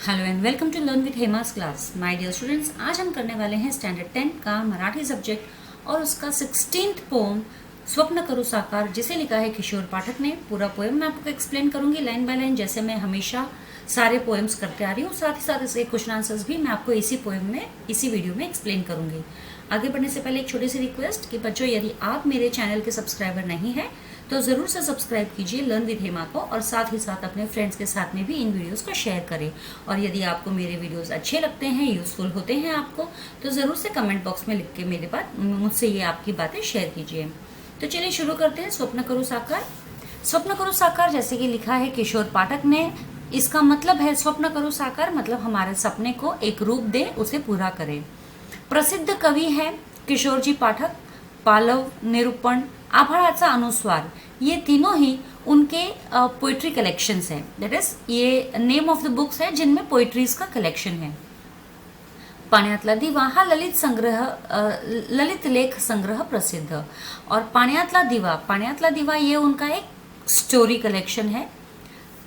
Hello and welcome to learn with Hema's class. My dear students, आज हम करने वाले हैं स्टैंडर्ड 10 का मराठी सब्जेक्ट और उसका 16th पोम स्वप्न करो साकार, जिसे लिखा है किशोर पाठक ने। पूरा पोएम मैं आपको एक्सप्लेन करूंगी लाइन बाय लाइन, जैसे मैं हमेशा सारे पोएम्स करते आ रही हूँ। साथ ही साथ इसके क्वेश्चन आंसर्स भी मैं आपको इसी पोएम में, इसी वीडियो में एक्सप्लेन करूंगी। आगे बढ़ने से पहले एक छोटी सी रिक्वेस्ट कि बच्चों, यदि आप मेरे चैनल के सब्सक्राइबर नहीं हैं तो ज़रूर से सब्सक्राइब कीजिए लर्न विद हेमा को, और साथ ही साथ अपने फ्रेंड्स के साथ में भी इन वीडियोस को शेयर करें। और यदि आपको मेरे वीडियोस अच्छे लगते हैं, यूज़फुल होते हैं आपको, तो ज़रूर से कमेंट बॉक्स में लिख के मुझसे ये आपकी बातें शेयर कीजिए। तो चलिए शुरू करते हैं। स्वप्न करो साकार। स्वप्न करो साकार जैसे कि लिखा है किशोर पाठक ने, इसका मतलब है स्वप्न करो साकार मतलब हमारे सपने को एक रूप दे, उसे पूरा करे। प्रसिद्ध कवि है किशोर जी पाठक। पालव, निरूपण, आभाळाचा अनुस्वार, ये तीनों ही उनके पोइट्री कलेक्शंस हैं। दैट इज, ये नेम ऑफ द बुक्स है जिनमें पोइट्रीज का कलेक्शन है। पाण्यातला दिवा हा ललित लेख संग्रह प्रसिद्ध। और पाण्यातला दिवा ये उनका एक स्टोरी कलेक्शन है।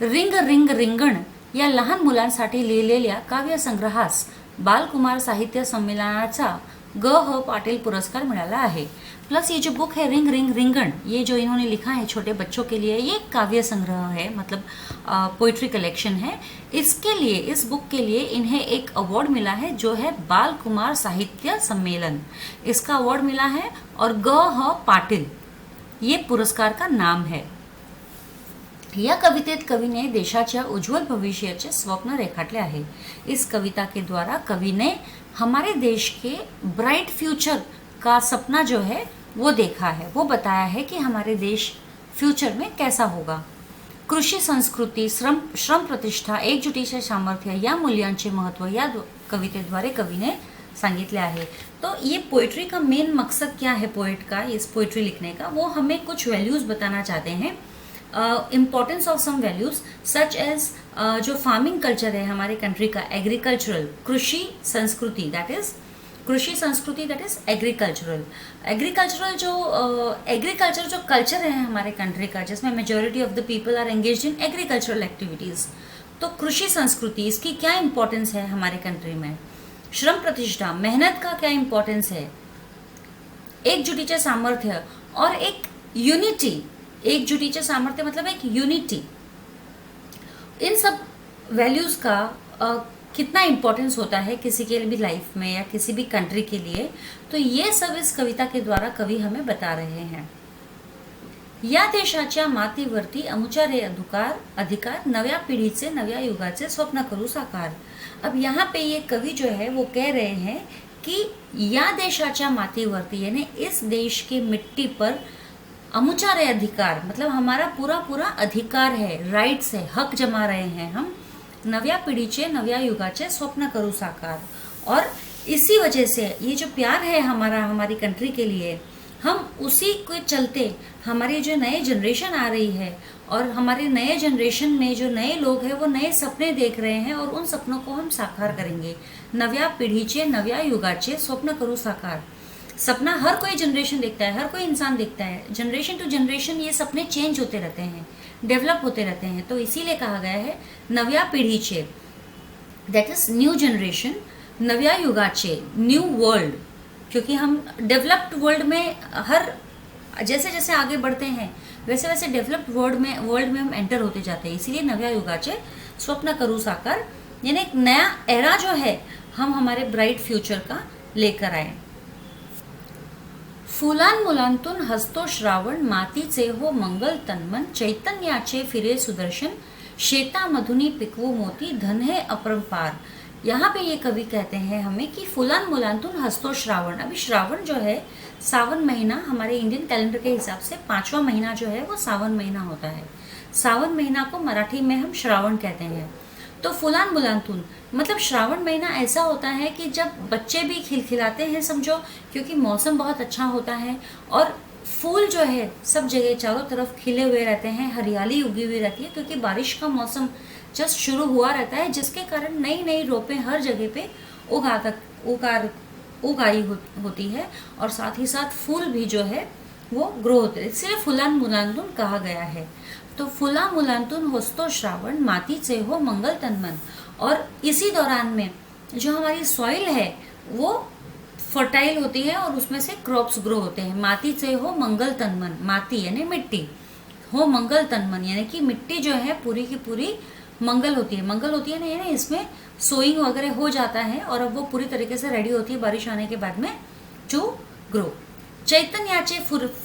रिंग रिंग रिंगण या लहान मुलांसाठी लिहिलेल्या काव्यसंग्रहास बालकुमार साहित्य संमेलनाचा ग.ह. पाटिल पुरस्कार मिळाला है। प्लस ये जो बुक है रिंग रिंग रिंगण, ये जो इन्होंने लिखा है छोटे बच्चों के लिए, ये काव्य संग्रह है, मतलब पोइट्री कलेक्शन है। इसके लिए, इस बुक के लिए इन्हें एक अवार्ड मिला है जो है बाल कुमार साहित्य सम्मेलन, इसका अवार्ड मिला है। और ग.ह. पाटिल ये पुरस्कार का नाम है। या कवितेत कवीने देशाच्या उज्ज्वल भविष्याचे स्वप्न रेखाटले आहे। इस कविता के द्वारा कवि ने हमारे देश के ब्राइट फ्यूचर का सपना जो है वो देखा है, वो बताया है कि हमारे देश फ्यूचर में कैसा होगा। कृषी संस्कृती, श्रम प्रतिष्ठा, एकजुटीचे सामर्थ्य या मूल्यांचे महत्व या कवितेद्वारे कवि ने सांगितले आहे। तो ये पोइट्री का मेन मकसद क्या है पोएट का, इस पोइट्री लिखने का, वो हमें कुछ वैल्यूज बताना चाहते हैं। Importance of some values such as जो फार्मिंग कल्चर है हमारे कंट्री का, एग्रीकल्चरल, कृषि संस्कृति दैट इज एग्रीकल्चरल एग्रीकल्चर जो कल्चर है हमारे कंट्री का, जिसमें majority of the people are engaged in agricultural activities. तो कृषि संस्कृति, इसकी क्या इंपॉर्टेंस है हमारे कंट्री में। श्रम प्रतिष्ठा, मेहनत का क्या इंपॉर्टेंस है। एकजुटीचे सामर्थ्य और एक यूनिटी, एकजुटीचे सामर्थ्य मतलब एक यूनिटी। इन सब वैल्यूज का कितना इंपॉर्टेंस होता है किसी के लिए भी लाइफ में या किसी भी कंट्री के लिए, तो ये सब इस कविता के द्वारा कवि हमें बता रहे हैं। या देशाच्या मातीवरती अमुचारे अधिकार नव्या पिढीचे, नव्या युगाचे स्वप्न करू साकार। अब यहाँ पे ये कवि जो है वो कह रहे हैं कि या देशाच्या मातीवरती यानी इस देश के मिट्टी पर अमुचारे अधिकार मतलब हमारा पूरा पूरा अधिकार है, राइट्स है, हक जमा रहे हैं हम। नव्या पीढ़ीचे, नव्या युगाचे स्वप्न करू साकार। और इसी वजह से ये जो प्यार है हमारा हमारी कंट्री के लिए, हम उसी के चलते हमारी जो नए जनरेशन आ रही है और हमारे नए जनरेशन में जो नए लोग हैं वो नए सपने देख रहे हैं और उन सपनों को हम साकार करेंगे। नव्या पीढ़ीचे, नव्या युगाचे स्वप्न करू साकार। सपना हर कोई जनरेशन देखता है, हर कोई इंसान देखता है। जनरेशन टू जनरेशन ये सपने चेंज होते रहते हैं, डेवलप होते रहते हैं। तो इसीलिए कहा गया है नव्या पीढ़ीचे, दैट इज न्यू जनरेशन, नव्या युगाचे, न्यू वर्ल्ड, क्योंकि हम डेवलप्ड वर्ल्ड में हर जैसे जैसे आगे बढ़ते हैं वैसे वैसे डेवलप्ड वर्ल्ड में हम एंटर होते जाते हैं। इसीलिए नव्या युगाचे स्वप्न करू साकार, यानी एक नया एरा जो है हम हमारे ब्राइट फ्यूचर का लेकर आए। फुलान मुलांतून हसतो श्रावण, मातीचे हो मंगल तन्मन, चैतन्याचे फिरे सुदर्शन, शेतामधुनी पिकवू मोती, धन है अपरंपार। यहाँ पे ये कवि कहते हैं हमें कि फुलान मुलांतून हसतो श्रावण। अभी श्रावण जो है, सावन महीना, हमारे इंडियन कैलेंडर के हिसाब से 5वां महीना जो है वो सावन महीना होता है। सावन महीना को मराठी में हम श्रावण कहते हैं। तो फुलान मुलांतून मतलब श्रावण महीना ऐसा होता है कि जब बच्चे भी खिलखिलाते हैं समझो, क्योंकि मौसम बहुत अच्छा होता है और फूल जो है सब जगह चारों तरफ खिले हुए रहते हैं, हरियाली उगी हुई रहती है, क्योंकि बारिश का मौसम जस्ट शुरू हुआ रहता है, जिसके कारण नई नई रोपें हर जगह पे उगाई होती है और साथ ही साथ फूल भी जो है वो ग्रो होते हैं। इसलिए फुलान मुलांतून कहा गया है। तो फुला मुलांतून होस्तो श्रावण, मातीचे हो मंगल तन्मन। और इसी दौरान में जो हमारी सॉइल है वो फर्टाइल होती है और उसमें से क्रॉप्स ग्रो होते हैं। माती से हो मंगल तन मन, माती यानी मिट्टी, हो मंगल तन मन यानी कि मिट्टी जो है पूरी की पूरी मंगल होती है। मंगल होती है ना, यानी इसमें सोइंग वगैरह हो जाता है और अब वो पूरी तरीके से रेडी होती है बारिश आने के बाद में टू ग्रो। चैतन्याचे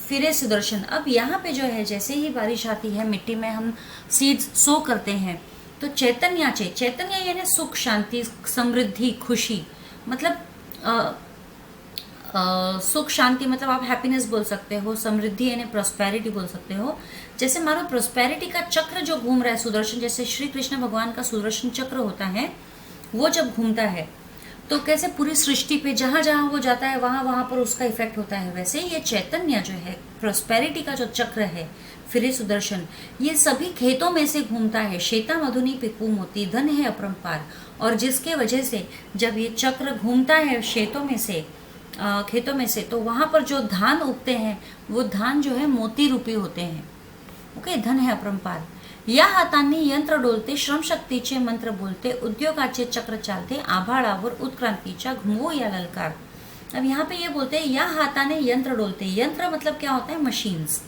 फिरे सुदर्शन। अब यहाँ पे जो है जैसे ही बारिश आती है मिट्टी में हम सीड्स सो करते हैं तो चैतन्याचे, चैतन्य यानी सुख शांति समृद्धि खुशी, मतलब सुख शांति मतलब आप हैप्पीनेस बोल सकते हो, समृद्धि यानी प्रॉस्पेरिटी बोल सकते हो। जैसे मानो प्रॉस्पेरिटी का चक्र जो घूम रहा है सुदर्शन, जैसे श्री कृष्ण भगवान का सुदर्शन चक्र होता है वो जब घूमता है तो कैसे पूरी सृष्टि पे जहां जहां वो जाता है वहां वहां पर उसका इफेक्ट होता है, वैसे ही ये चैतन्य जो है प्रॉस्पेरिटी का जो चक्र है फिरे सुदर्शन, ये सभी खेतों में से घूमता है। श्वेता मधुनी पिकू मोती धन है अपरंपार। और जिसके वजह से जब ये चक्र घूमता है खेतों में से तो वहां पर जो धान उगते हैं वो धान जो है मोती रूपी होते हैं। ओके, धन है अपरंपार। या हातांनी यंत्र डोलते, श्रम शक्तीचे मंत्र बोलते, उद्योगाचे चक्र चालते, आभाळावर उत्क्रांतीच्या घुमो या ललकार। अब यहाँ पे ये बोलते हैं या हाथाने यंत्र डोलते। यंत्र मतलब क्या होता है? मशीन्स।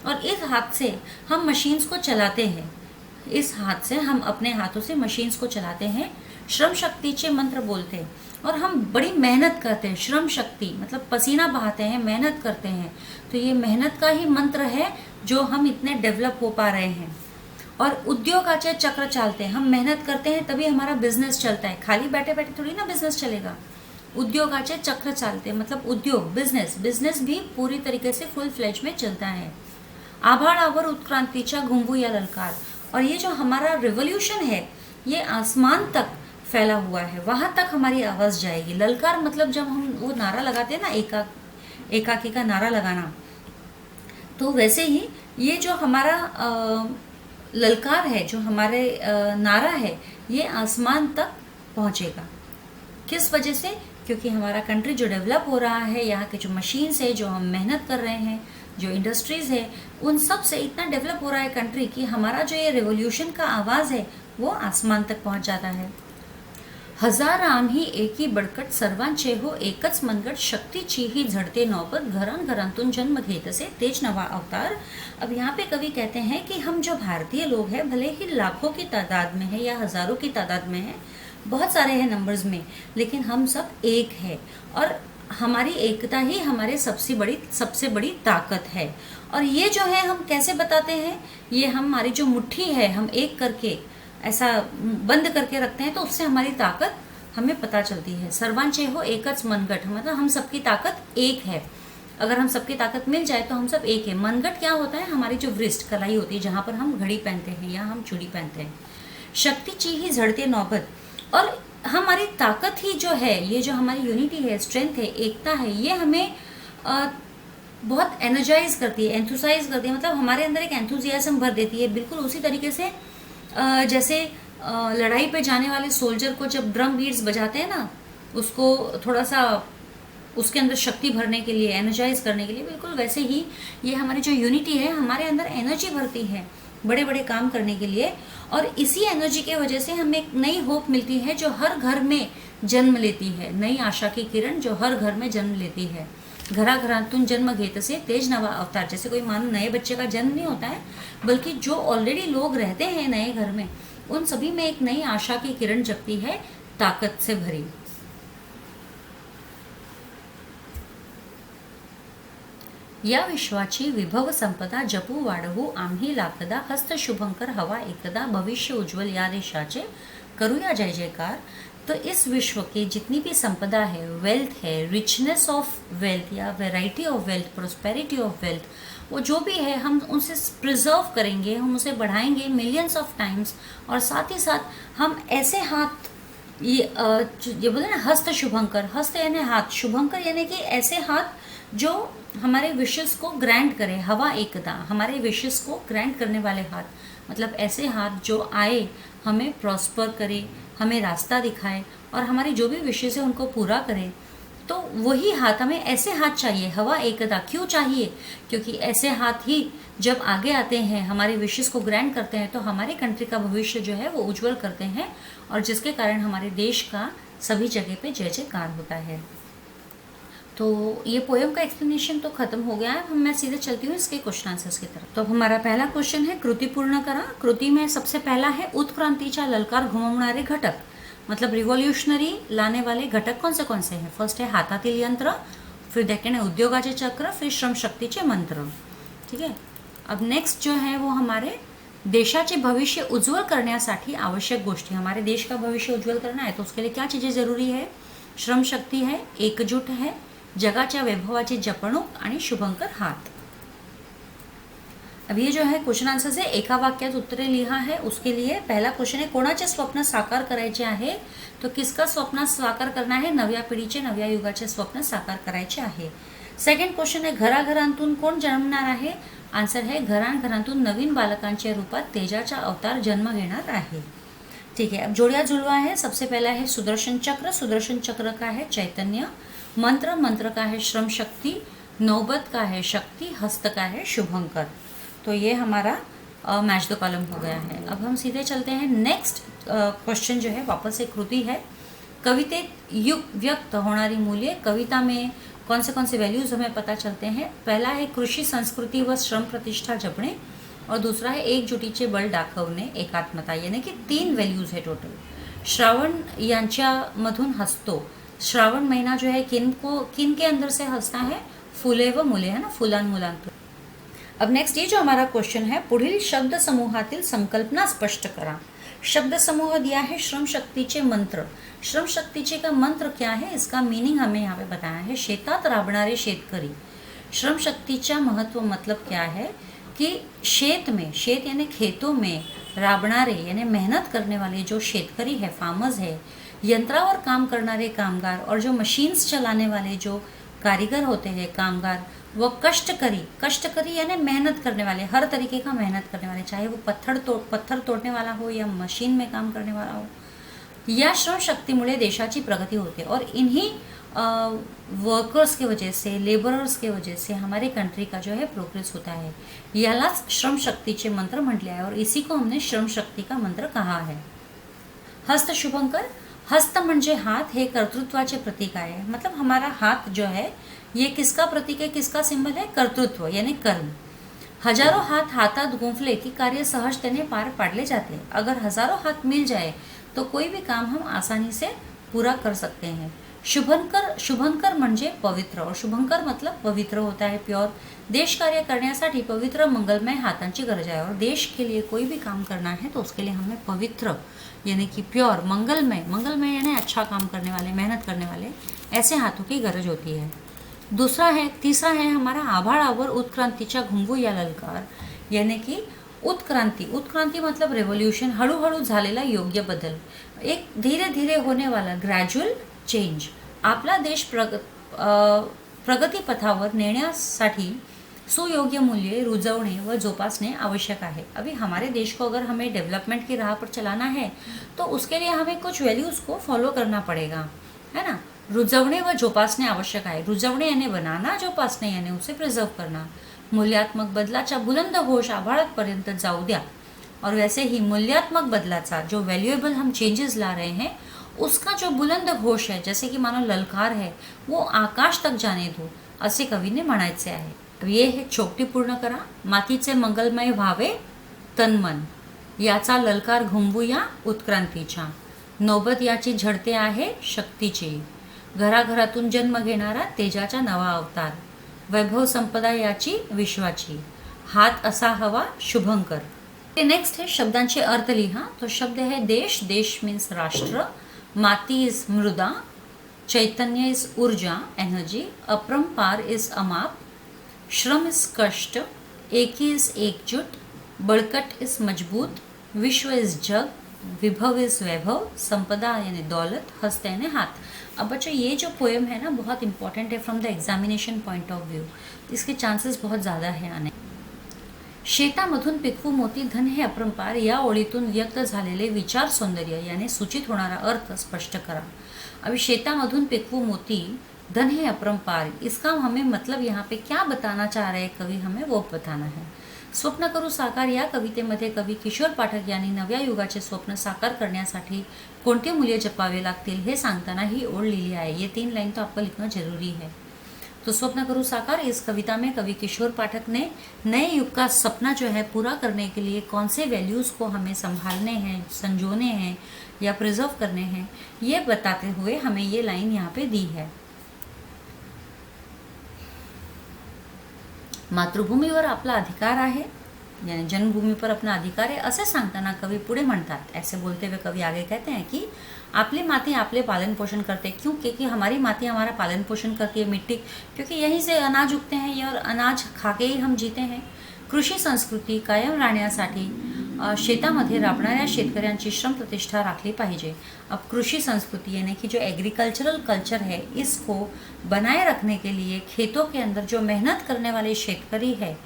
और इस हाथ से हम मशीन्स को चलाते हैं, इस हाथ से हम अपने हाथों से मशीन्स को चलाते हैं। श्रम शक्तीचे मंत्र बोलते हैं और हम बड़ी मेहनत करते हैं। श्रम शक्ति मतलब पसीना बहाते हैं, मेहनत करते हैं। तो ये मेहनत का ही मंत्र है जो हम इतने डेवलप हो पा रहे हैं। और उद्योगाचे चक्र चालते हैं, हम मेहनत करते हैं तभी हमारा बिजनेस चलता है, खाली बैठे बैठे थोड़ी ना बिजनेस चलेगा। उद्योगाचे चक्र चालते हैं मतलब उद्योग, बिजनेस भी पूरी तरीके से फुल फ्लेज में चलता है। आभाळावर उत्क्रांतीच्या घुमवू या ललकार। और ये जो हमारा रिवोल्यूशन है ये आसमान तक फैला हुआ है, वहां तक हमारी आवाज जाएगी। ललकार मतलब जब हम वो नारा लगाते हैं ना, एकाकी का नारा लगाना, तो वैसे ही ये जो हमारा ललकार है, जो हमारे नारा है, ये आसमान तक पहुंचेगा। किस वजह से? क्योंकि हमारा कंट्री जो डेवलप हो रहा है, यहाँ के जो मशीन्स है, जो हम मेहनत कर रहे हैं, जो इंडस्ट्रीज है, उन सब से इतना डेवलप हो रहा है कंट्री कि हमारा जो ये रेवोल्यूशन का आवाज है वो आसमान तक पहुंच जाता है। हजार आम्ही एकी बडकट, सर्वांचे हो एकच मनगट, शक्तीची ही झडते नौबत, घरांतून जन्म घेतसे तेज नवा अवतार। अब यहाँ पे कवि कहते हैं कि हम जो भारतीय लोग हैं, भले ही लाखों की तादाद में है या हजारों की तादाद में है, बहुत सारे हैं नंबर्स में, लेकिन हम सब एक है और हमारी एकता ही हमारे सबसे बड़ी ताकत है। और ये जो है हम कैसे बताते हैं? ये हमारी जो मुट्ठी है, हम एक करके ऐसा बंद करके रखते हैं तो उससे हमारी ताकत हमें पता चलती है। सर्वांचे हो एकच मनगट, मतलब हम सबकी ताकत एक है। अगर हम सबकी ताकत मिल जाए तो हम सब एक है। मनगट क्या होता है? हमारी जो वृष्ट कलाई होती है, जहाँ पर हम घड़ी पहनते हैं या हम चूड़ी पहनते हैं। शक्ति ही झड़ते नौबत। और हमारी ताकत ही जो है, ये जो हमारी यूनिटी है, स्ट्रेंथ है, एकता है, ये हमें बहुत एनर्जाइज करती है, एंथुसाइज करती है, मतलब हमारे अंदर एक एंथुजियाज्म भर देती है। बिल्कुल उसी तरीके से जैसे लड़ाई पे जाने वाले सोल्जर को जब ड्रम बीट्स बजाते हैं ना, उसको थोड़ा सा उसके अंदर शक्ति भरने के लिए, एनर्जाइज करने के लिए, बिल्कुल वैसे ही ये हमारी जो यूनिटी है हमारे अंदर एनर्जी भरती है बड़े बड़े काम करने के लिए। और इसी एनर्जी के वजह से हमें एक नई होप मिलती है जो हर घर में जन्म लेती है, नई आशा की किरण जो हर घर में जन्म लेती है। घरातून जन्म घेतसे तेज नवा अवतार। जैसे कोई मानो नए बच्चे का जन्म नहीं होता है, बल्कि जो ऑलरेडी लोग रहते हैं नए घर में, उन सभी में एक नई आशा की किरण जगती है, ताकत से भरी। या विश्वाची विभव संपदा जपू वाढवू आम्ही लाकदा, हस्त शुभंकर हवा एकदा, भविष्य उज्ज्वल या देशाचे करूया जय जयकार। तो इस विश्व की जितनी भी संपदा है, वेल्थ है, रिचनेस ऑफ वेल्थ या variety of wealth, prosperity of wealth, वो जो भी है हम उनसे प्रिजर्व करेंगे, हम उसे बढ़ाएंगे मिलियंस ऑफ टाइम्स। और साथ ही साथ हम ऐसे हाथ, ये बोले ना हस्त शुभंकर, हस्त यानी हाथ, शुभंकर यानी कि ऐसे हाथ जो हमारे विशेस को ग्रांट करे। हवा एकदा, हमारे विशेस को ग्रांट करने वाले हाथ, मतलब ऐसे हाथ जो आए, हमें प्रॉस्पर करे, हमें रास्ता दिखाए और हमारी जो भी विशेस है उनको पूरा करे। तो वही हाथ, हमें ऐसे हाथ चाहिए, हवा एकदा क्यों चाहिए, क्योंकि ऐसे हाथ ही जब आगे आते हैं, हमारे विशेष को ग्रैंड करते हैं, तो हमारे कंट्री का भविष्य जो है वो उज्जवल करते हैं, और जिसके कारण हमारे देश का सभी जगह पे जय जयकार होता है। तो ये पोएम का एक्सप्लेनेशन तो खत्म हो गया है, मैं सीधे चलती हूँ इसके क्वेश्चन आंसर्स की तरफ। तो अब हमारा पहला क्वेश्चन है, कृति पूर्ण करा। कृति में सबसे पहला है, उत्क्रांतीचा ललकार घुमवणारे घटक, मतलब रिव्होल्यूशनरी लाने वाले घटक कौन से हैं। फर्स्ट है हातातील यंत्र, फिर सेकंड है उद्योगाचे चक्र, फिर श्रमशक्तीचे मंत्र। ठीक है, अब नेक्स्ट जो है वो हमारे देशाचे भविष्य उज्ज्वल करण्यासाठी आवश्यक गोष्टी, हमारे देश का भविष्य उज्ज्वल करना है तो उसके लिए क्या चीज़ें जरूरी है, श्रमशक्ती है, एकजूट है, जगाच्या वैभवाची जपणूक आणि शुभंकर हात। अब ये जो है क्वेश्चन आंसर से एका वाक्यात उत्तरे लिहा है। उसके लिए पहला क्वेश्चन है, कोणाचे स्वप्न साकार करायचे आहे, तो किसका स्वप्न साकार करना है, नव्या पिढीचे, नव्या युगाचे स्वप्न साकार करायचे आहे। सेकंड क्वेश्चन है, घराघरांतून कोण जन्मणार आहे, आंसर है घराघरांतून नवीन बालकांच्या रूपात तेजाचा अवतार जन्म घेणार आहे। ठीक है, अब जोड़िया जुड़वा है। सबसे पहला है सुदर्शन चक्र, सुदर्शन चक्र का है चैतन्य, मंत्र, मंत्र का है श्रम शक्ति, नौबत का है शक्ति, हस्त का है शुभंकर। तो ये हमारा मैच द कॉलम हो गया है। अब हम सीधे चलते हैं नेक्स्ट क्वेश्चन जो है, वापस एक कृति है, कवितेत व्यक्त होणारी मूल्य, कविता में कौन से वैल्यूज हमें पता चलते हैं। पहला है कृषि संस्कृती व श्रम प्रतिष्ठा जपणे, और दूसरा है एकजुटीचे बळ दाखवणे, एकात्मता, यानी कि 3 वैल्यूज है टोटल। श्रावण यांच्यामधून हसतो, श्रावण महीना जो है किन के अंदर से हंसता है, फुले व मुले, है ना, फुलान मुलांतून। अब नेक्स्ट ये जो हमारा क्वेश्चन है, पुढील शब्द समूहातील संकल्पना स्पष्ट करा। शब्द समूह दिया है श्रम शक्तीचे मंत्र, श्रम शक्तीचे का मंत्र क्या है, इसका मीनिंग हमें यहाँ पे बताया है, शेतात राबणारे शेतकरी। श्रम शक्तीचा महत्व मतलब क्या है कि शेत में, शेत यानी खेतों में, राबणारे यानी मेहनत करने वाले जो शेतकरी है, फार्मर्स है, यंत्रावर काम करनारे कामगार, और जो मशीन्स चलाने वाले जो कारीगर होते हैं, कामगार, वो कष्टकरी यानी मेहनत करने वाले, हर तरीके का मेहनत करने वाले, चाहे वो पत्थर तोड़ने वाला हो या मशीन में काम करने वाला हो। या श्रम शक्तीमुळे देशाची प्रगति होती है, और इन्हीं वर्कर्स के वजह से, लेबरर्स के वजह से हमारे कंट्री का जो है प्रोग्रेस होता है। यालाच श्रम शक्तीचे मंत्र म्हटले आहे, और इसी को हमने श्रम शक्ति का मंत्र कहा है। हस्त शुभंकर, हस्त म्हणजे हाथ, हे कर्तृत्वाचे प्रतीक आहे, मतलब हमारा हाथ जो है ये किसका प्रतीक है, किसका सिंबल है, कर्तृत्व यानी कर्म। हजारों हाथ हाथात गुंफले की कार्य सहजतेने पार पाडले जाते, अगर हजारों हाथ मिल जाए तो कोई भी काम हम आसानी से पूरा कर सकते हैं। शुभंकर म्हणजे पवित्र, और शुभंकर मतलब पवित्र होता है, प्योर। देश कार्य करण्यासाठी पवित्र मंगलमय हाथांची गरज है, और देश के लिए कोई भी काम करना है तो उसके लिए हमें पवित्र यानी कि प्योर, मंगलमय यानी अच्छा काम करने वाले, मेहनत करने वाले, ऐसे हाथों की गरज होती है। तीसरा है हमारा आभाळावर उत्क्रांतीचा घुंगू या ललकार, यानी कि उत्क्रांति मतलब रेवोल्यूशन, हळूहळू झालेला योग्य बदल, एक धीरे धीरे होने वाला ग्रॅज्युअल चेंज। आपला देश प्रगतीपथावर नेण्यासाठी सुयोग्य मूल्य रुजवणे व जोपासने आवश्यक है। अभी हमारे देश को अगर हमें डेवलपमेंट की राह पर चलाना है तो उसके लिए हमें कुछ वैल्यूज़ को फॉलो करना पड़ेगा, है ना। रुजवणे व जोपासने आवश्यक आहे, रुजवणे यानी बनाना, जोपासने यानी उसे प्रिझर्व करना। मूल्यात्मक बदलाचा बुलंद घोष आभाळापर्यंत जाऊ द्या, और वैसे ही मूल्यात्मक बदलाचा जो वैल्यूएबल हम चेंजेस ला रहे हैं उसका जो बुलंद घोष है, जैसे कि मानो ललकार है, वो आकाश तक जाने दो, असे कवीने म्हणायचे आहे। अब ये है चोकटी पूर्ण करा, मातीचे मंगलमय व्हावे तनमन, याचा ललकार घुंबूया उत्क्रांतीच्या, नौबत याची झडते आहे शक्तीची, घराघरातून जन्म घेणारा तेजाचा नवा अवतार, वैभव संपदा याची विश्वाची, हात असा हवा शुभंकर। नेक्स्ट है शब्दांचे अर्थ लिहा। तो शब्द है देश, देश मीन्स राष्ट्र, माती इज मृदा, चैतन्य इज ऊर्जा एनर्जी, अपरंपार इज अमाप, श्रम इज कष्ट, एकी इज एकजुट, बड़कट इज मजबूत, विश्व इज जग, विभव इज वैभव, संपदा यानी दौलत, हस्त यानी हाथ। अब बच्चों ये जो पोएम है ना बहुत इंपॉर्टेंट है from the examination point of view, इसके चांसेस बहुत ज़्यादा है आने। शेतामधून पिकवू मोती धन हे अपरंपार या ओळीतून व्यक्त झालेले विचार सौंदर्य याने सूचित होणारा अर्थ स्पष्ट करा। अभी शेतामधून पिकवू मोती धन है अपरंपार, इसका हमें मतलब यहाँ पे क्या बताना चाह रहे कवि, हमें वो बताना है। स्वप्न करू साकार या कवितेमध्ये कवी किशोर पाठक यांनी नव्या युगाचे स्वप्न साकार करण्यासाठी कोणते मूल्य जपावे लागतील हे सांगताना ही ओळ लिहिली आहे। ये 3 लाइन तो आपको लिखना जरूरी है। तो स्वप्न करू साकार, इस कविता में कवि किशोर पाठक ने नए युग का सपना जो है पूरा करने के लिए कौन से वैल्यूज़ को हमें संभालने हैं, संजोने हैं या प्रिजर्व करने हैं, ये बताते हुए हमें ये लाइन यहाँ पे दी है। मातृभूमीवर आपला अधिकार आहे, यानी जन्मभूमि पर अपना अधिकार है, असे सांगताना कवि पुढे म्हणतात। ऐसे बोलते हुए कवि आगे कहते हैं कि आपली माती आपले पालन पोषण करते। क्यों? क्योंकि हमारी माती हमारा पालन पोषण करती है, मिट्टी, क्योंकि यहीं से अनाज उगते हैं और अनाज खाके ही हम जीते हैं। कृषी संस्कृती कायम राहण्यासाठी शेतामध्ये राबणाऱ्या शेतकऱ्यांची श्रम प्रतिष्ठा राखली पाहिजे। अब कृषि संस्कृति यानी कि जो एग्रीकल्चरल कल्चर है, इसको बनाए रखने के लिए खेतों के अंदर जो मेहनत करने वाले शेतकरी है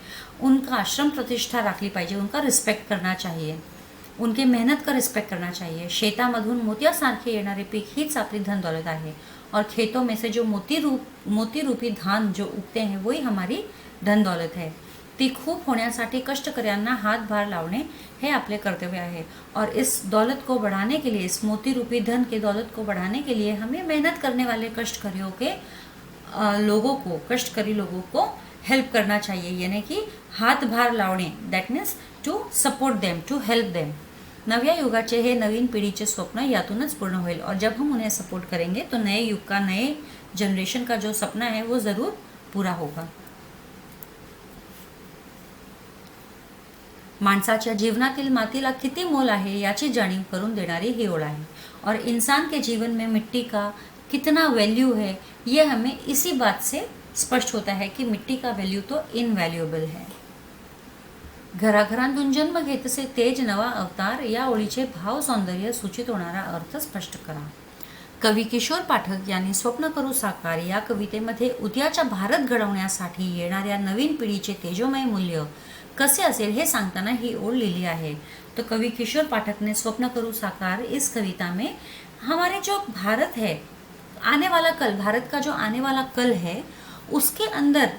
उनका श्रम प्रतिष्ठा राखली पाहिजे, उनका रिस्पेक्ट करना चाहिए, उनके मेहनत का रिस्पेक्ट करना चाहिए। शेतामधून मोत्यासारखे येणारे पीक हीच आपली धन दौलत आहे और खेतों में से जो मोती रूपी धान जो उगते हैं वही हमारी धन दौलत है। ती खूप होण्यासाठी कष्टकर्यांना हातभार लावणे हे आपले कर्तव्य आहे और इस दौलत को बढ़ाने के लिए, इस मोती रूपी धन के दौलत को बढ़ाने के लिए हमें मेहनत करने वाले कष्टकरियों के कष्टकरी लोगों को हेल्प करना चाहिए, यानी कि हातभार लावणे, that means to support them, to help them. नव्या युगाचे हे नवीन पिढीचे स्वप्न यातूनच पूर्ण होईल और जब हम उन्हें सपोर्ट करेंगे तो नए युग का, नए जनरेशन का जो सपना है वो ज़रूर पूरा होगा। माणसाच्या जीवनातील मातीला किती मोल आहे याची जाणीव करून देणारी ही ओळ आहे और इंसान के जीवन में मिट्टी का कितना वैल्यू है ये हमें इसी बात से स्पष्ट होता है कि मिट्टी का वैल्यू तो इनवैल्युएबल है। घराघरांतून जन्म घेतसे तेज नवा अवतार या ओळीचे भाव सौंदर्य सूचित होणारा अर्थ स्पष्ट करा। कवी किशोर पाठक यांनी स्वप्न करू साकार या कवितेमध्ये उद्याच्या भारत घडवण्यासाठी येणाऱ्या नवीन पिढीचे तेजोमय मूल्य कसे असेल हे सांगताना ही ओळ लिहिली आहे। तो कवि किशोर पाठक ने स्वप्न करू साकार इस कविता में हमारे जो भारत है, आने वाला कल, भारत का जो आने वाला कल है, उसके अंदर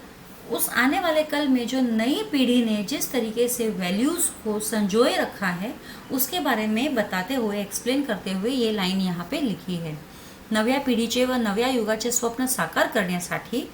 उस आने वाले कल में जो नई पीढ़ी ने जिस तरीके से वैल्यूज़ को संजोए रखा है उसके बारे में बताते हुए, एक्सप्लेन करते हुए ये लाइन यहाँ पे लिखी है। नव्या पिढीचे व नव्या युगाचे स्वप्न साकार करण्यासाठी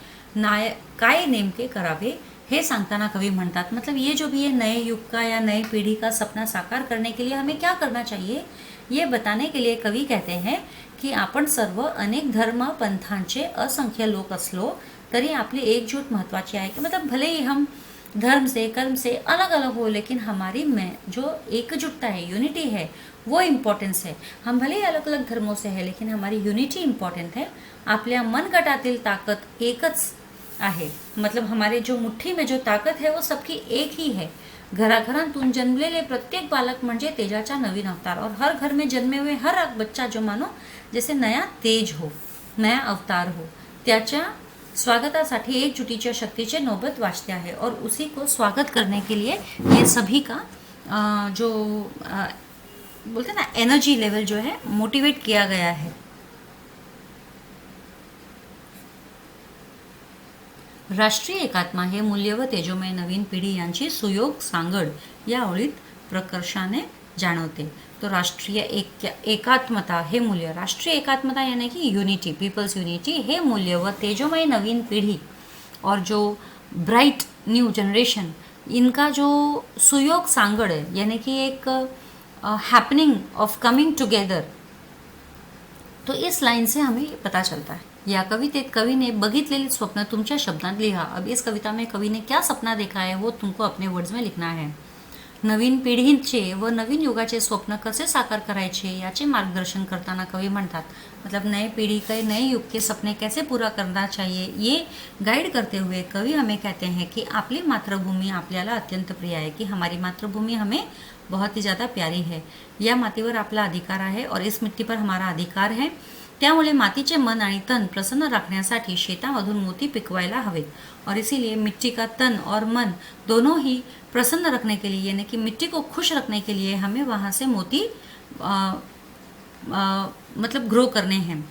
काय नेमके करावे हे सांगताना कवि म्हणतात, मतलब ये जो भी है नए युग का या नई पीढ़ी का सपना साकार करने के लिए हमें क्या करना चाहिए ये बताने के लिए कवि कहते हैं की आपण सर्व अनेक धर्म पंथांचे असंख्य लोक असलो तरी आपली एकजूट महत्वाची आहे। कि मतलब भले ही हम धर्म से, कर्म से अलग अलग हो, लेकिन हमारी में जो एकजुटता है, यूनिटी है, वो इम्पॉर्टेंस है। हम भले ही अलग अलग धर्मों से है लेकिन हमारी यूनिटी इम्पॉर्टेंट है। आपल्या मनगटातील ताकद एकच आहे, मतलब हमारे जो मुट्ठी में जो ताकत है वो सबकी एक ही है। घराघरांतून जन्मलेले प्रत्येक बालक म्हणजे तेजाचा नवीन अवतार और हर घर में जन्मे हुए हर बच्चा जो मानो जैसे नया तेज हो, नया अवतार हो, त्याच्या स्वागतासाठी एकजुटीच्या शक्तीचे नौबत वाजते आहे और उसी को स्वागत करने के लिए ये सभी का जो बोलते हैं ना एनर्जी लेवल जो है मोटिवेट किया गया है। राष्ट्रीय एकात्मा हे मूल्य व तेजोमय नवीन पिढी यांची सुयोग सांगड या ओळीत प्रकर्षाने जाणवते। तो राष्ट्रीय एकात्मता हे मूल्य, राष्ट्रीय एकात्मता यानी कि यूनिटी, पीपल्स यूनिटी, हे मूल्य व तेजोमय नवीन पीढ़ी और जो ब्राइट न्यू जनरेशन, इनका जो सुयोग सांगड है यानी कि एक हैपनिंग ऑफ कमिंग टुगेदर, तो इस लाइन से हमें पता चलता है। या कवितेत कवि ने बघितलेली स्वप्न तुमच्या शब्दांत लिहा। अब इस कविता में कवि ने क्या सपना देखा है वो तुमको अपने वर्ड्स में लिखना है। नवीन पिढीचे व नवीन युगाचे स्वप्न कसे साकार करायचे याचे मार्गदर्शन करताना कवि म्हणतात, मतलब नए पीढ़ी के, नए युग के सपने कैसे पूरा करना चाहिए ये गाइड करते हुए कवि हमें कहते हैं कि आपली मातृभूमि आपल्याला अत्यंत प्रिय है, कि हमारी मातृभूमि हमें बहुत ही ज़्यादा प्यारी है। यह माटी पर आपला अधिकार है और इस मिट्टी पर हमारा अधिकार है त्यामुळे मातीचे मन आणि तन प्रसन्न रखण्यासाठी शेतामधून मोती पिकवायला हवेत। और इसीलिए मिट्टी का तन और मन दोनों ही प्रसन्न रखने के लिए, यानी कि मिट्टी को खुश रखने के लिए हमें वहाँ से मोती मतलब ग्रो करने हैं।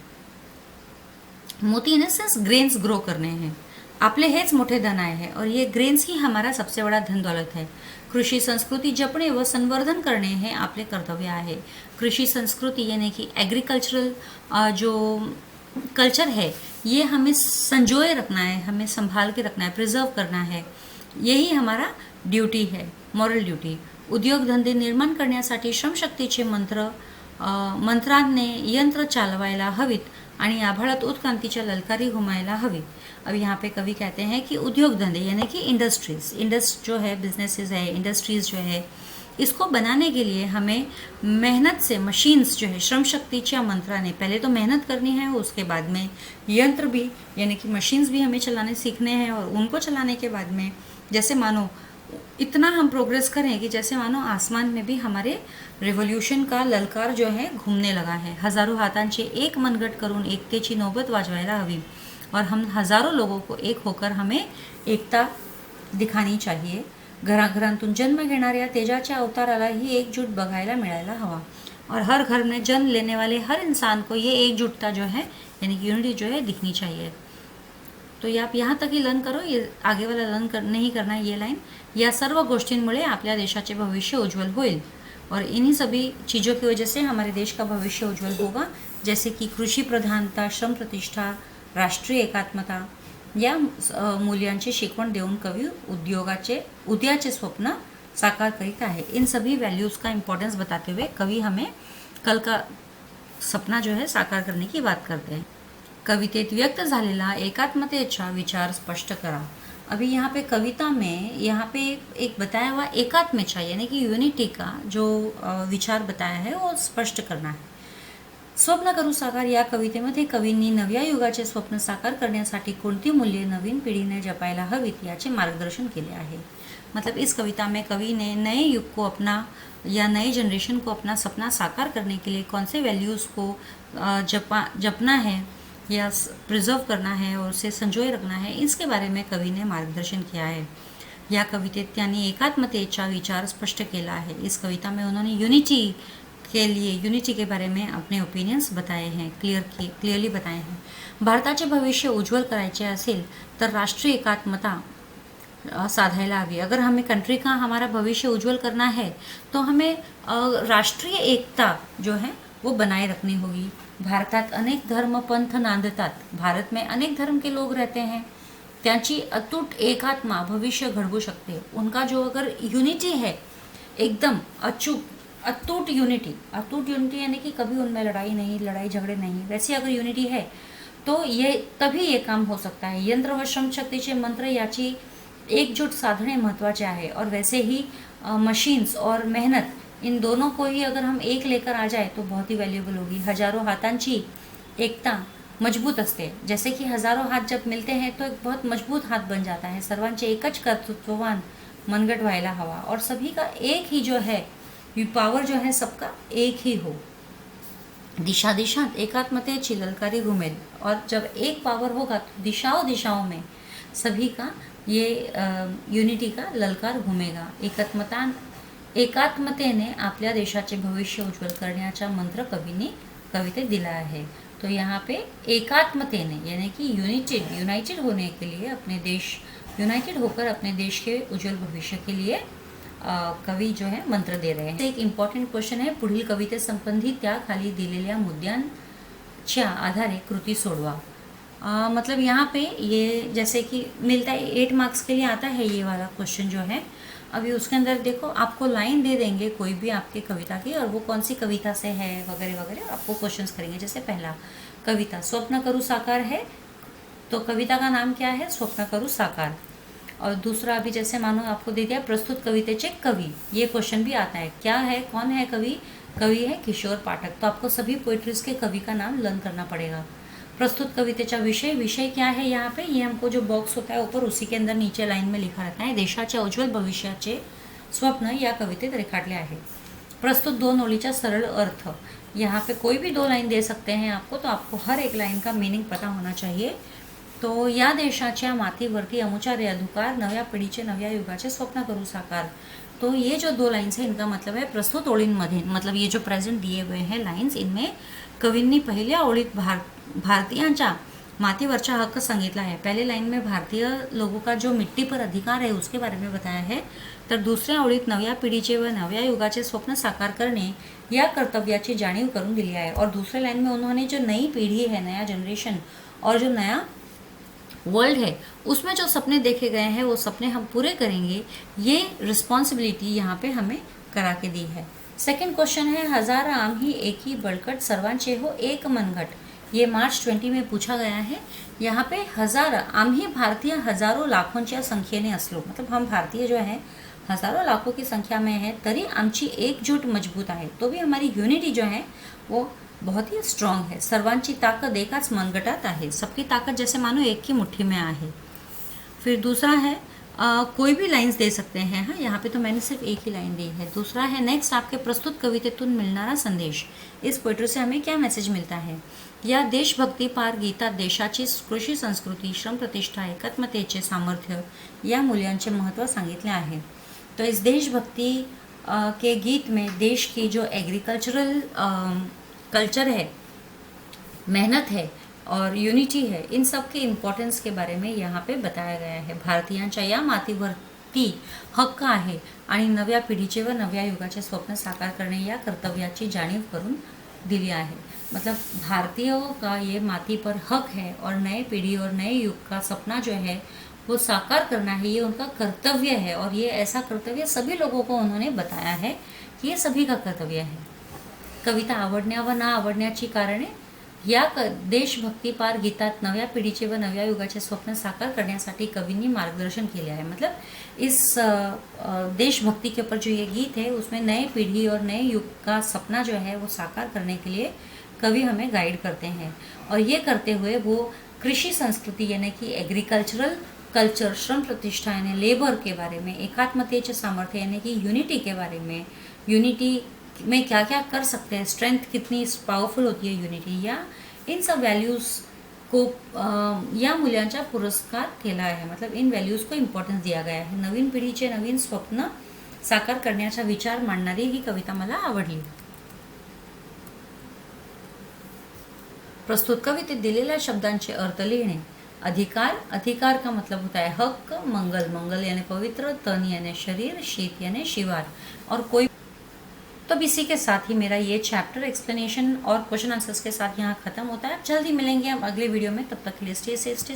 मोती इन सेंस ग्रेन्स ग्रो करने हैं। आपले हेच मोठे धन आहे और ये ग्रेन्स ही हमारा सबसे बड़ा धन दौलत है। कृषि संस्कृति जपणे व संवर्धन करणे हे आपले कर्तव्य आहे। कृषि संस्कृति यानी कि एग्रीकल्चरल जो कल्चर है ये हमें संजोए रखना है, हमें संभाल के रखना है, प्रिजर्व करना है, यही हमारा ड्यूटी है, मॉरल ड्यूटी। उद्योग धंदे निर्माण करण्यासाठी श्रमशक्तीचे मंत्राने यंत्र चालवायला हवीत आणि आभाळात उत्क्रांतीच्या ललकारी घुमायला हवी। अब यहाँ पे कवि कहते हैं कि उद्योग धंधे यानी कि इंडस्ट्रीज जो है, बिजनेसेस है, इंडस्ट्रीज जो है, इसको बनाने के लिए हमें मेहनत से मशीन्स जो है, श्रम शक्तिच्या मंत्राने पहले तो मेहनत करनी है, उसके बाद में यंत्र भी यानी कि मशीन्स भी हमें चलाने सीखने हैं और उनको चलाने के बाद में जैसे मानो इतना हम प्रोग्रेस करें कि जैसे मानो आसमान में भी हमारे रिव्होल्यूशन का ललकार जो है घूमने लगा है। हजारों हातांचे एक मनगट करून एकतेची नौबत वाजवायला हवी और हम हजारों लोगों को एक होकर हमें एकता दिखानी चाहिए। घराघरांतून जन्म घेणाऱ्या तेजाच्या अवताराला ही एकजूट बघायला मिळायला हवा और हर घर में जन्म लेने वाले हर इंसान को ये एकजुटता जो है यानी कि यूनिटी जो है दिखनी चाहिए। तो ये आप यहाँ तक ही लर्न करो, ये आगे वाला नहीं करना है ये लाइन। या सर्व गोष्टींमुळे आपल्या देशाचे भविष्य उज्जवल होईल और इन्हीं सभी चीज़ों की वजह से हमारे देश का भविष्य उज्जवल होगा, जैसे कि कृषि प्रधानता, श्रम प्रतिष्ठा, राष्ट्रीय एकात्मता या मूल्यांची शिकवण देऊन कवि उद्याचे स्वप्न साकार करीत आहे। इन सभी वैल्यूज़ का इम्पोर्टेंस बताते हुए कवि हमें कल का सपना जो है साकार करने की बात करते हैं। कवितेत व्यक्त झालेला एकात्मतेचा विचार स्पष्ट करा। अभी यहाँ पे कविता में यहाँ पे एक बताया हुआ एकात्मेचा यानी कि यूनिटी का जो विचार बताया है वो स्पष्ट करना है। स्वप्न करू साकार या कवितेमध्ये कवींनी नव्या युगाचे स्वप्न साकार करण्यासाठी कोणती मूल्ये नवीन पिढीने जपायला हवीत याचे मार्गदर्शन केले आहे। मतलब इस कविता में कवि ने नए युग को अपना या नए जनरेशन को अपना सपना साकार करने के लिए कौन से वैल्यूज़ को जपना है या प्रिजर्व करना है और उसे संजोए रखना है, इसके बारे में कवि ने मार्गदर्शन किया है। या कवितेत त्यांनी एकात्मतेचा विचार स्पष्ट केला है। इस कविता में उन्होंने यूनिटी के बारे में अपने ओपिनियन्स बताए हैं, क्लियरली बताए हैं। भारताचे भविष्य उज्ज्वल करायचे असेल तर राष्ट्रीय एकात्मता साधायला हवी। अगर हमें कंट्री का हमारा भविष्य उज्ज्वल करना है तो हमें राष्ट्रीय एकता जो है वो बनाए रखनी होगी। भारतात अनेक धर्म पंथ नांदतात, भारत में अनेक धर्म के लोग रहते हैं, त्यांची अतूट एकात्मा भविष्य घडवू शकते। उनका जो अगर यूनिटी है एकदम अतूट यूनिटी यानी कि कभी उनमें लड़ाई झगड़े नहीं, वैसी अगर यूनिटी है तो तभी ये काम हो सकता है। यंत्र व श्रम शक्तीचे मंत्र याची एकजूट साधने महत्त्वाचे आहे और वैसे ही मशीन्स और मेहनत इन दोनों को ही अगर हम एक लेकर आ जाए तो बहुत ही वैल्यूएबल होगी। हजारों हाथांची एकता मजबूत असते, जैसे कि हजारों हाथ जब मिलते हैं तो एक बहुत मजबूत हाथ बन जाता है। सर्वांचे एकच कर्तृत्ववान मनगट व्हायला हवा और सभी का एक ही जो है पावर जो है सबका एक ही हो। दिशा दिशात एकात्मतेची ललकारी घुमेल और जब एक पावर होगा तो दिशाओं में सभी का ये यूनिटी का ललकार घुमेगा। एकात्मतेने आपल्या देशाचे भविष्य उज्ज्वल करण्याचा मंत्र कवीने कवितेत दिला है। तो यहाँ पे एकात्मतेने यानी कि यूनाइटेड होने के लिए यूनाइटेड होकर अपने देश के उज्ज्वल भविष्य के लिए कवि जो है मंत्र दे रहे हैं। एक इम्पॉर्टंट क्वेश्चन है, पुढील कविते संबंधी त्या खाली दिलेल्या मुद्द्यांच्या आधारे कृती सोडवा। मतलब यहाँ पे ये जैसे कि मिलता है 8 मार्क्स के लिए आता है ये वाला क्वेश्चन जो है। अभी उसके अंदर देखो आपको लाइन दे देंगे कोई भी आपकी कविता की और वो कौन सी कविता से है वगैरह वगैरह आपको क्वेश्चंस करेंगे। जैसे पहला कविता स्वप्न करू साकार है तो कविता का नाम क्या है, स्वप्न करू साकार। और दूसरा अभी जैसे मानो आपको दे दिया प्रस्तुत कवितेचे कवि, ये क्वेश्चन भी आता है, क्या है कौन है कवि, कवि है किशोर पाठक। तो आपको सभी पोइट्रीज के कवि का नाम लर्न करना पड़ेगा। प्रस्तुत कवितेचा विषय क्या है, यहाँ पे ये हमको जो बॉक्स होता है ऊपर उसी के अंदर नीचे लाइन में लिखा रहता है, देशाच्या उज्ज्वल भविष्याचे स्वप्न या कवितेत रेखाटले आहे। प्रस्तुत 2 ओळीचा सरळ अर्थ। यहाँ पे कोई भी 2 लाइन दे सकते हैं आपको, तो आपको हर एक लाइन का मीनिंग पता होना चाहिए। तो या देशाच्या मातीवरती अमुचारे अधिकार, नव्या पिढीचे नव्या युगाचे स्वप्न करू साकार। तो ये जो 2 लाइन्स है इनका मतलब है प्रस्तुत ओळींमध्ये, मतलब ये जो प्रेजेंट दिए हुए हैं लाइन्स, इनमें कवींनी पहिल्या ओळीत भारतीयांच्या मातीवरचा हक्क सांगितला है। पहले लाइन में भारतीय लोगों का जो मिट्टी पर अधिकार है उसके बारे में बताया है, तर दुसऱ्या ओळीत नव्या पिढीचे व नव्या युगाचे स्वप्न साकार करने या कर्तव्याची जाणीव करून दिली है। और दूसरे लाइन में उन्होंने जो नई पीढ़ी है, नया जनरेशन और जो नया वर्ल्ड है, उसमें जो सपने देखे गए हैं वो सपने हम पूरे करेंगे, ये रिस्पॉन्सिबिलिटी यहाँ पे हमें करा के दी है। सेकंड क्वेश्चन है, हजार आम ही एक ही बळकट, सर्वांचे हो एक मनगट। ये मार्च 20 में पूछा गया है। यहाँ पे हजार, आम्ही भारतीय हजारों लाखोंच्या संख्येने असलो, मतलब हम भारतीय जो है हजारों लाखों की संख्या में है, तरी आमची एकजूट मजबूत आहे, तो भी हमारी यूनिटी जो है वो बहुत ही स्ट्रॉन्ग है। सर्वांची ताकद एकाच मनगटात आहे, सबकी ताकत जैसे मानो एक की मुट्ठी में आहे। फिर दूसरा है कोई भी लाइन्स दे सकते हैं, हाँ यहाँ पे तो मैंने सिर्फ एक ही लाइन दी है। दूसरा है नेक्स्ट, आपके प्रस्तुत कवितेतून मिळणारा संदेश, इस पोएट्री से हमें क्या मैसेज मिलता है। या देशभक्ती पार गीतात देशाची कृषी संस्कृती, श्रम प्रतिष्ठा, एकात्मतेचे सामर्थ्य या मूल्यांचे महत्त्व सांगितले आहे। तो इस देशभक्ति के गीत में देश की जो एग्रीकल्चरल कल्चर है, मेहनत है और यूनिटी है, इन सब के इम्पॉर्टन्स के बारे में यहाँ पे बताया गया है। भारतीयांच्या या मातीवरती हक्क आहे आणि नव्या पिढीचे व नव्या युगाचे स्वप्न साकार करणे या कर्तव्याची जाणीव करून दिली आहे। मतलब भारतीयों का ये माती पर हक है और नए पीढ़ी और नए युग का सपना जो है वो साकार करना है, ये उनका कर्तव्य है। और ये ऐसा कर्तव्य सभी लोगों को उन्होंने बताया है कि ये सभी का कर्तव्य है। कविता आवडण्या व ना आवडण्याची कारणे, या देशभक्तीपार गीतात नव्या पिढीचे व नव्या युगाचे स्वप्न साकार करण्यासाठी कवींनी मार्गदर्शन केले आहे। मतलब इस देशभक्ति के ऊपर जो ये गीत है उसमें नए पीढ़ी और नए युग का सपना जो है वो साकार करने के लिए कवि हमें गाइड करते हैं। और ये करते हुए वो कृषि संस्कृति यानी कि एग्रीकल्चरल कल्चर, श्रम प्रतिष्ठा यानी लेबर के बारे में, एकात्मतेचे सामर्थ्य यानी कि यूनिटी के बारे में, यूनिटी में क्या क्या कर सकते हैं, स्ट्रेंथ कितनी पावरफुल होती है यूनिटी, या इन सब वैल्यूज़ को या मूल्यांचा पुरस्कार केला आहे। मतलब इन वैल्यूज़ को इम्पॉर्टन्स दिया गया है। नवीन पिढीचे नवीन स्वप्न साकार करण्याचा विचार मांडणारी ही कविता मला आवडली। प्रस्तुत कवितेत दिलेल्या शब्दांचे अर्थ लिहिणे। अधिकार, अधिकार का मतलब होता है हक, मंगल, मंगल यानी पवित्र, तन यानी शरीर, शीत यानी शिवार और कोई। तो अब इसी के साथ ही मेरा ये चैप्टर एक्सप्लेनेशन और क्वेश्चन आंसर्स के साथ यहाँ खत्म होता है। जल्दी मिलेंगे हम अगले वीडियो में, तब तक के लिए स्टे सेफ, स्टे